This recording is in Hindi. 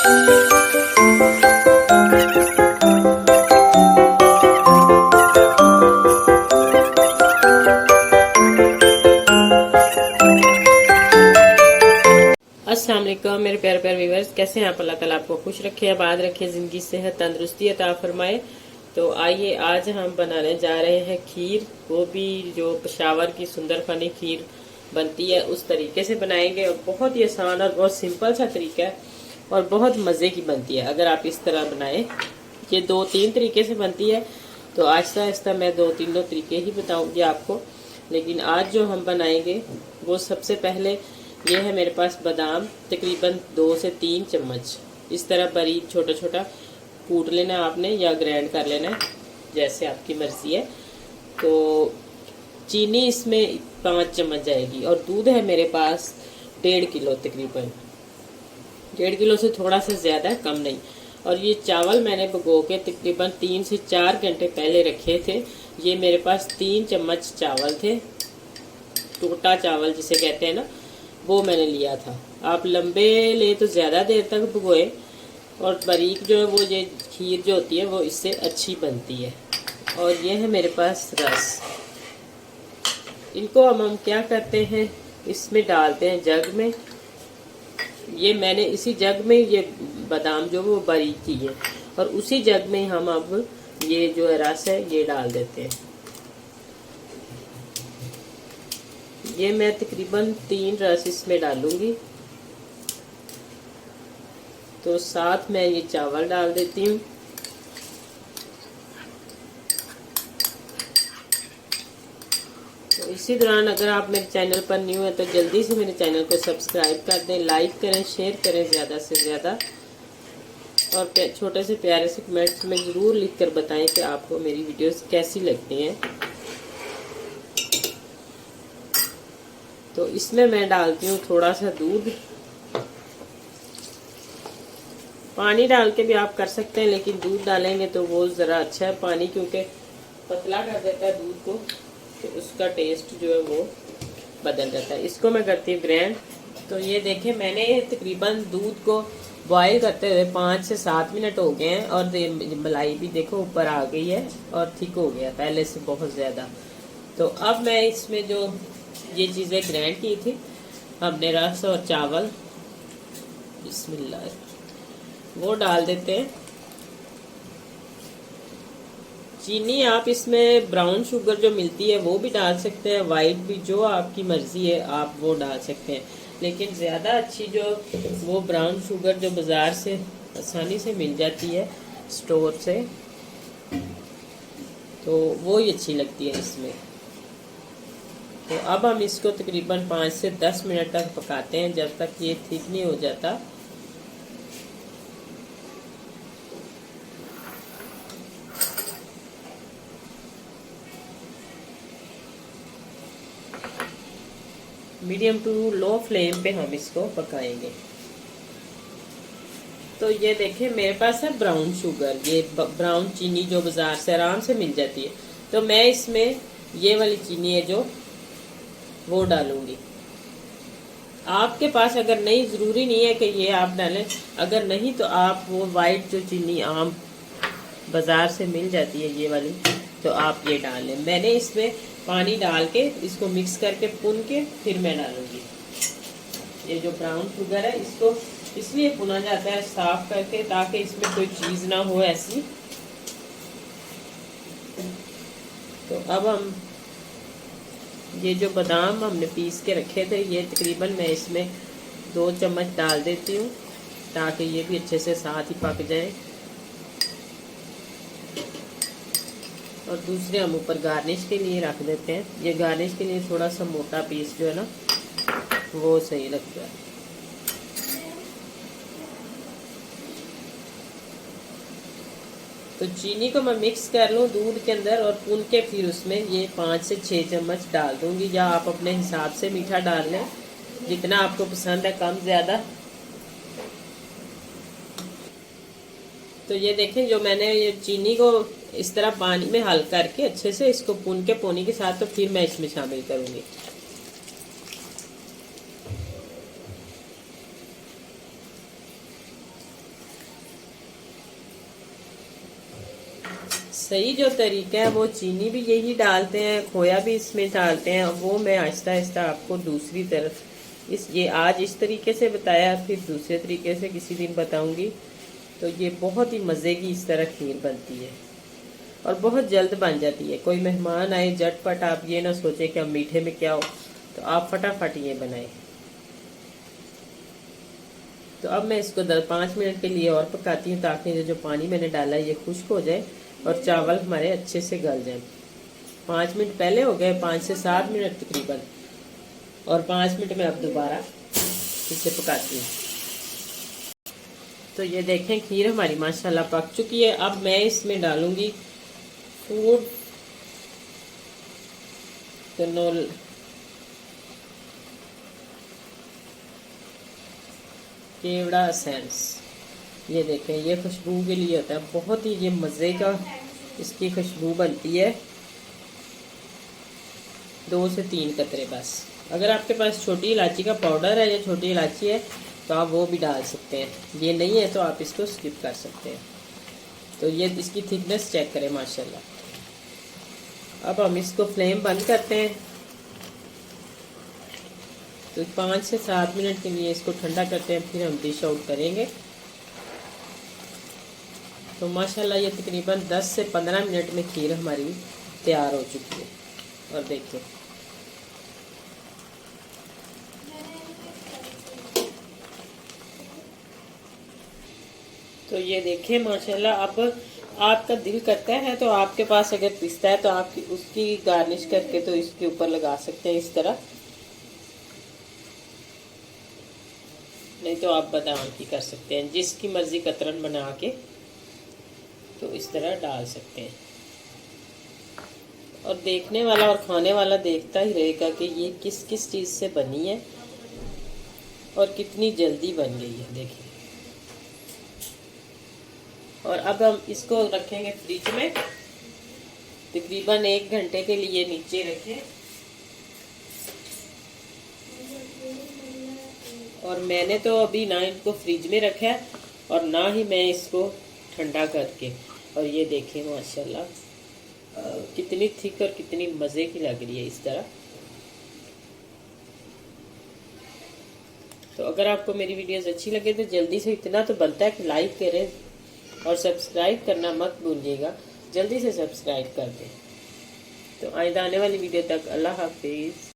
अस्सलाम वालेकुम मेरे प्यारे प्यारे व्यूअर्स, कैसे हैं आप? अल्लाह ताला आपको खुश रखे, आबाद रखे, ज़िंदगी सेहत तंदुरुस्ती अता फरमाए। तो आइए आज हम बनाने जा रहे हैं खीर। वो भी जो पेशावर की सुंदर फनी खीर बनती है उस तरीके से बनाएंगे, और बहुत ही आसान और बहुत सिंपल सा तरीका है और बहुत मज़े की बनती है अगर आप इस तरह बनाएं। ये 2-3 तरीके से बनती है, तो आहिस्ता आहिस्ता मैं 2-3 तरीके ही बताऊंगी आपको। लेकिन आज जो हम बनाएंगे वो सबसे पहले ये है मेरे पास बादाम, तकरीबन 2 से 3 चम्मच। इस तरह बारीक छोटा छोटा कूट लेना है आपने, या ग्राइंड कर लेना है, जैसे आपकी मर्ज़ी है। तो चीनी इसमें 5 चम्मच जाएगी, और दूध है मेरे पास 1.5 किलो, तकरीबन 1.5 किलो से थोड़ा सा ज़्यादा, कम नहीं। और ये चावल मैंने भिगो के तकरीबन 3 से 4 घंटे पहले रखे थे। ये मेरे पास 3 चम्मच चावल थे, टोटा चावल जिसे कहते हैं ना, वो मैंने लिया था। आप लंबे ले तो ज़्यादा देर तक भिगोए, और बारीक जो है वो ये खीर जो होती है वो इससे अच्छी बनती है। और ये है मेरे पास रस। इनको हम क्या करते हैं, इसमें डालते हैं जग में। ये मैंने इसी जग में ये बादाम जो वो बारीक की है, और उसी जग में हम अब ये जो रस है ये डाल देते हैं। ये मैं तकरीबन 3 रस इसमें डालूंगी। तो साथ में ये चावल डाल देती हूँ। तो इसी दौरान अगर आप मेरे चैनल पर न्यू है तो जल्दी से मेरे चैनल को सब्सक्राइब कर दें, लाइक करें, शेयर करें ज़्यादा से ज़्यादा, और छोटे से प्यारे से कमेंट्स में ज़रूर लिख कर बताएं कि आपको मेरी वीडियोस कैसी लगती हैं। तो इसमें मैं डालती हूँ थोड़ा सा दूध। पानी डाल के भी आप कर सकते हैं, लेकिन दूध डालेंगे तो वो ज़रा अच्छा है। पानी क्योंकि पतला कर देता है दूध को, तो उसका टेस्ट जो है वो बदल जाता है। इसको मैं करती हूँ ग्राइंड। तो ये देखें, मैंने तकरीबन दूध को बॉईल करते हुए 5 से 7 मिनट हो गए हैं, और मलाई भी देखो ऊपर आ गई है और थिक हो गया पहले से बहुत ज़्यादा। तो अब मैं इसमें जो ये चीज़ें ग्राइंड की थी, हमने रस और चावल, बिस्मिल्लाह, वो डाल देते हैं। चीनी आप इसमें ब्राउन शुगर जो मिलती है वो भी डाल सकते हैं, वाइट भी, जो आपकी मर्ज़ी है आप वो डाल सकते हैं। लेकिन ज़्यादा अच्छी जो वो ब्राउन शुगर जो बाज़ार से आसानी से मिल जाती है स्टोर से, तो वो ही अच्छी लगती है इसमें। तो अब हम इसको तकरीबन 5 से 10 मिनट तक पकाते हैं, जब तक ये ठीक नहीं हो जाता। मीडियम टू लो फ्लेम पे हम इसको पकाएंगे। तो ये देखें, मेरे पास है ब्राउन शुगर, ये ब्राउन चीनी जो बाज़ार से आराम से मिल जाती है। तो मैं इसमें ये वाली चीनी है जो वो डालूंगी। आपके पास अगर नहीं, ज़रूरी नहीं है कि ये आप डालें, अगर नहीं तो आप वो वाइट जो चीनी आम बाज़ार से मिल जाती है ये वाली, तो आप ये डाल लें। मैंने इसमें पानी डाल के इसको मिक्स करके भून के फिर मैं डालूंगी। ये जो ब्राउन शुगर है इसको इसलिए भुना जाता है साफ करके, ताकि इसमें कोई चीज़ ना हो ऐसी। तो अब हम ये जो बादाम हमने पीस के रखे थे, ये तकरीबन मैं इसमें 2 चम्मच डाल देती हूँ, ताकि ये भी अच्छे से साथ ही पक जाए। और दूसरे हम ऊपर गार्निश के लिए रख देते हैं। ये गार्निश के लिए थोड़ा सा मोटा पीस जो है ना वो सही लगता है। तो चीनी को मैं मिक्स कर लूँ दूध के अंदर, और भून के फिर उसमें ये 5 से 6 चम्मच डाल दूंगी, या आप अपने हिसाब से मीठा डाल लें, जितना आपको पसंद है, कम ज़्यादा। तो ये देखें, जो मैंने ये चीनी को इस तरह पानी में हल करके अच्छे से इसको भून के पानी के साथ, तो फिर मैं इसमें शामिल करूँगी। सही जो तरीका है वो चीनी भी यही डालते हैं, खोया भी इसमें डालते हैं। वो मैं आहिस्ता आहिस्ता आपको दूसरी तरफ ये आज इस तरीके से बताया, फिर दूसरे तरीके से किसी दिन बताऊंगी। तो ये बहुत ही मज़े की इस तरह खीर बनती है और बहुत जल्द बन जाती है। कोई मेहमान आए झटपट, आप ये ना सोचे कि अब मीठे में क्या हो, तो आप फटाफट ये बनाएं। तो अब मैं इसको 5 मिनट के लिए और पकाती हूँ, ताकि जो पानी मैंने डाला है ये खुश्क हो जाए और चावल हमारे अच्छे से गल जाए। 5 मिनट पहले हो गए, 5 से 7 मिनट तकरीबन, और 5 मिनट में अब दोबारा इसे पकाती हूँ। तो ये देखें खीर हमारी माशाल्लाह पक चुकी है। अब मैं इसमें डालूंगी फूड कलर केवड़ा एसेंस। ये देखें, ये खुशबू के लिए होता है, बहुत ही ये मज़े का इसकी खुशबू बनती है। 2 से 3 कतरे बस। अगर आपके पास छोटी इलायची का पाउडर है या छोटी इलायची है तो आप वो भी डाल सकते हैं, ये नहीं है तो आप इसको स्किप कर सकते हैं। तो ये इसकी थिकनेस चेक करें माशाल्लाह। अब हम इसको फ्लेम बंद करते हैं। तो 5 से 7 मिनट के लिए इसको ठंडा करते हैं, फिर हम डिश आउट करेंगे। तो माशाल्लाह ये तकरीबन 10 से 15 मिनट में खीर हमारी तैयार हो चुकी है। और देखिए तो ये देखें माशाल्लाह। अब आपका दिल करता है तो आपके पास अगर पिस्ता है तो आप उसकी गार्निश करके तो इसके ऊपर लगा सकते हैं इस तरह, नहीं तो आप बादाम की कर सकते हैं, जिसकी मर्जी कतरन बना के तो इस तरह डाल सकते हैं। और देखने वाला और खाने वाला देखता ही रहेगा कि ये किस किस चीज़ से बनी है और कितनी जल्दी बन गई है। देखिए, और अब हम इसको रखेंगे फ्रिज में तकरीबन 1 घंटे के लिए नीचे रखें। और मैंने तो अभी ना इनको फ्रिज में रखा है और ना ही मैं इसको ठंडा करके। और ये देखें माशाल्लाह कितनी थिक और कितनी मज़े की लग रही है इस तरह। तो अगर आपको मेरी वीडियोस अच्छी लगे तो जल्दी से, इतना तो बनता है कि लाइक करें और सब्सक्राइब करना मत भूलिएगा, जल्दी से सब्सक्राइब कर दें। तो आइंदा आने वाली वीडियो तक अल्लाह हाफिज़।